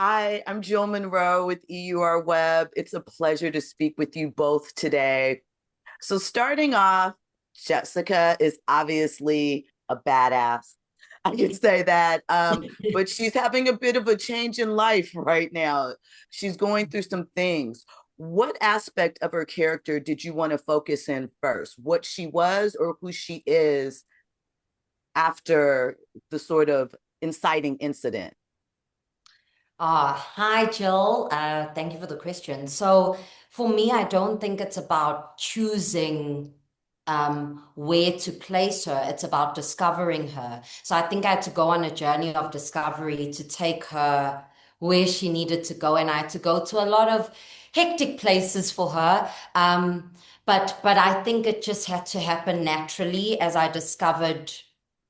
Hi, I'm Jill Monroe with EURweb. It's a pleasure to speak with you both today. So, starting off, Jessica is obviously a badass. I can say that. But she's having a bit of a change in life right now. She's going through some things. What aspect of her character did you want to focus in first? What she was or who she is after the sort of inciting incident? Hi, Jill. Thank you for the question. So, for me, I don't think it's about choosing where to place her. It's about discovering her. So, I think I had to go on a journey of discovery to take her where she needed to go, and I had to go to a lot of hectic places for her. But I think it just had to happen naturally as I discovered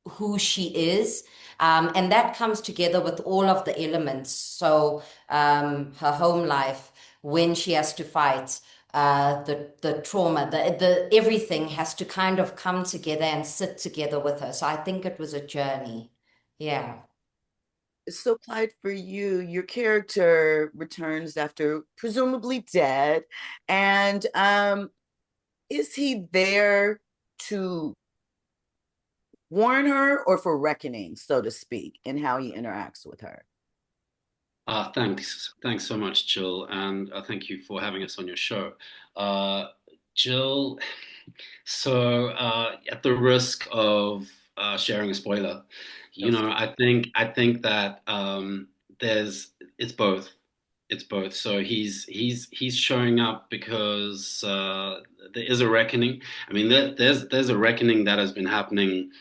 who she is. And that comes together with all of the elements. So her home life, when she has to fight, the trauma, the everything has to kind of come together and sit together with her. So I think it was a journey. Yeah. So, Clyde, for you, your character returns after presumably dead. And is he there to warn her or for reckoning, so to speak, in how he interacts with her? Thanks so much, Jill, and thank you for having us on your show. Uh, Jill, at the risk of sharing a spoiler, I think that there's it's both. It's both. So he's showing up because there is a reckoning. I mean, there's a reckoning that has been happening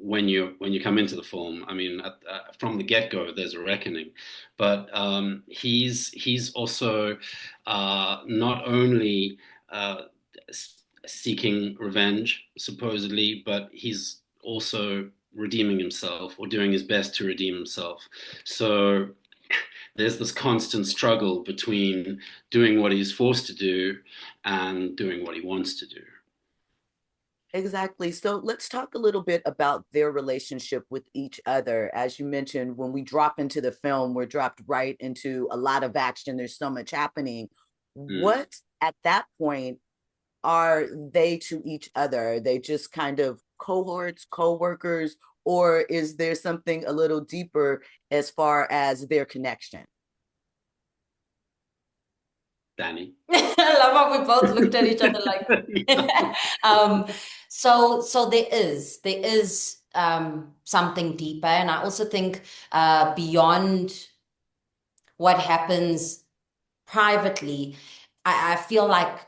when you come into the film. I mean, from the get-go, there's a reckoning, but he's also not only seeking revenge, supposedly, but he's also redeeming himself or doing his best to redeem himself. So there's this constant struggle between doing what he's forced to do and doing what he wants to do. Exactly. So let's talk a little bit about their relationship with each other. As you mentioned, when we drop into the film, we're dropped right into a lot of action. There's so much happening. Mm. What at that point are they to each other? Are they just kind of cohorts, co-workers, or is there something a little deeper as far as their connection? Danny. I love how we both looked at each other like um so there is something deeper, and I also think beyond what happens privately, I feel like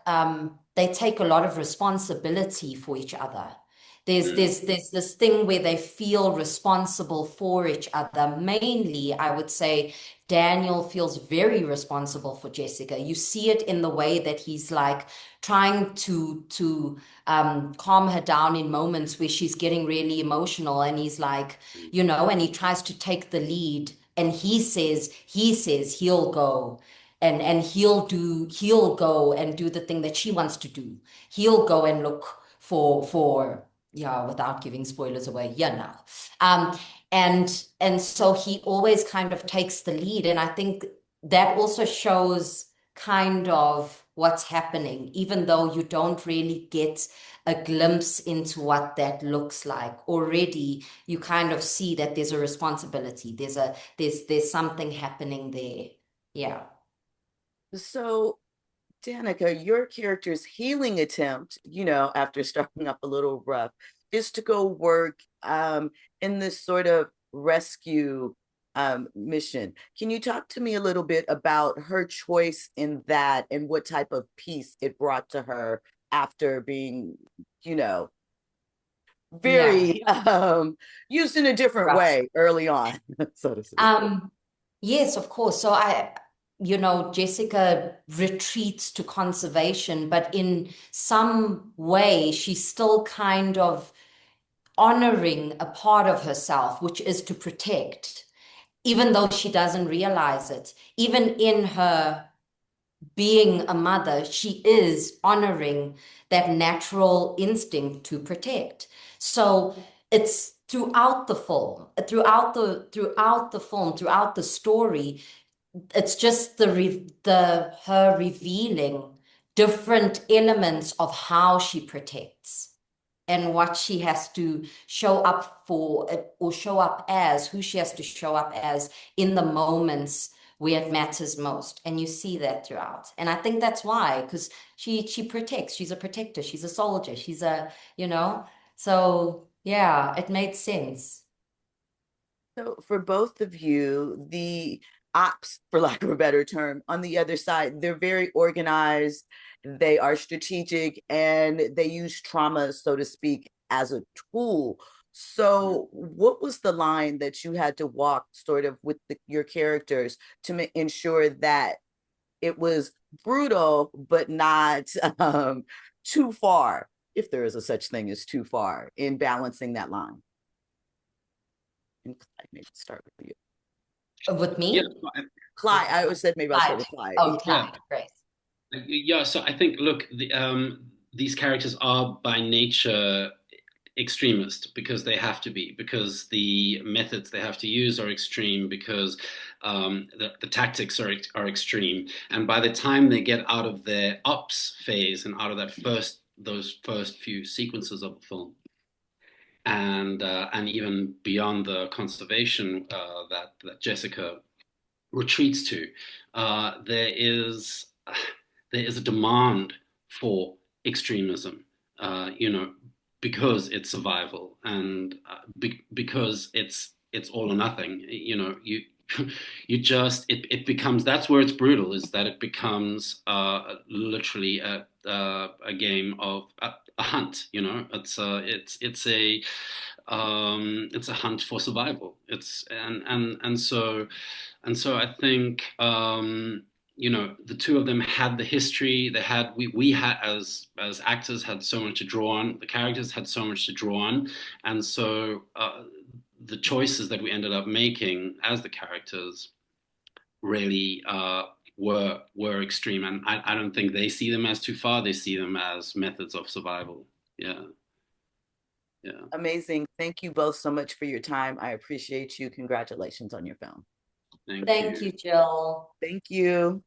they take a lot of responsibility for each other. There's Mm. there's there's this thing where they feel responsible for each other. Mainly, I would say Daniel feels very responsible for Jessica. You see it in the way that he's like trying to calm her down in moments where she's getting really emotional, and he's like, and he tries to take the lead, and he says he'll go and he'll go and do the thing that she wants to do. He'll go and look for yeah, without giving spoilers away, yeah, now. And so he always kind of takes the lead, and I think that also shows kind of what's happening, even though you don't really get a glimpse into what that looks like. Already you kind of see that there's a responsibility, there's something happening there. Yeah. So, Danica, your character's healing attempt, after starting up a little rough, is to go work in this sort of rescue mission. Can you talk to me a little bit about her choice in that and what type of peace it brought to her after being, you know, Yeah. very used in a different Rough. way early on, so to speak? Um, yes, of course. So Jessica retreats to conservation, but in some way, she's still kind of honoring a part of herself, which is to protect, even though she doesn't realize it. Even in her being a mother, she is honoring that natural instinct to protect. So it's throughout the film, throughout the story, it's just her revealing different elements of how she protects and what she has to show up for, or show up as, who she has to show up as in the moments where it matters most. And you see that throughout. And I think that's why, because she protects, she's a protector, she's a soldier, she's a, so yeah, it made sense. So for both of you, the ops, for lack of a better term, on the other side, they're very organized, they are strategic, and they use trauma, so to speak, as a tool. So what was the line that you had to walk sort of with your characters to ensure that it was brutal, but not too far, if there is a such thing as too far, in balancing that line? And Clyde, maybe start with you. With Yeah, me? Clyde, I always said maybe I'll start with Clyde. Oh, yeah. Clyde, great. Yeah, so I think, look, these characters are by nature extremist because they have to be, because the methods they have to use are extreme, because the tactics are extreme. And by the time they get out of their ops phase and out of those first few sequences of the film, and even beyond the conservation that Jessica retreats to, there is a demand for extremism, because it's survival, and because it's all or nothing. You just it becomes, that's where it's brutal, is that it becomes literally a game of a hunt. It's a hunt for survival. And so I think, the two of them had the history. We had, as actors, had so much to draw on. The characters had so much to draw on, and so the choices that we ended up making as the characters really were extreme. And I don't think they see them as too far. They see them as methods of survival. Yeah. Yeah. Amazing. Thank you both so much for your time. I appreciate you. Congratulations on your film. Thank you, Jill. Thank you.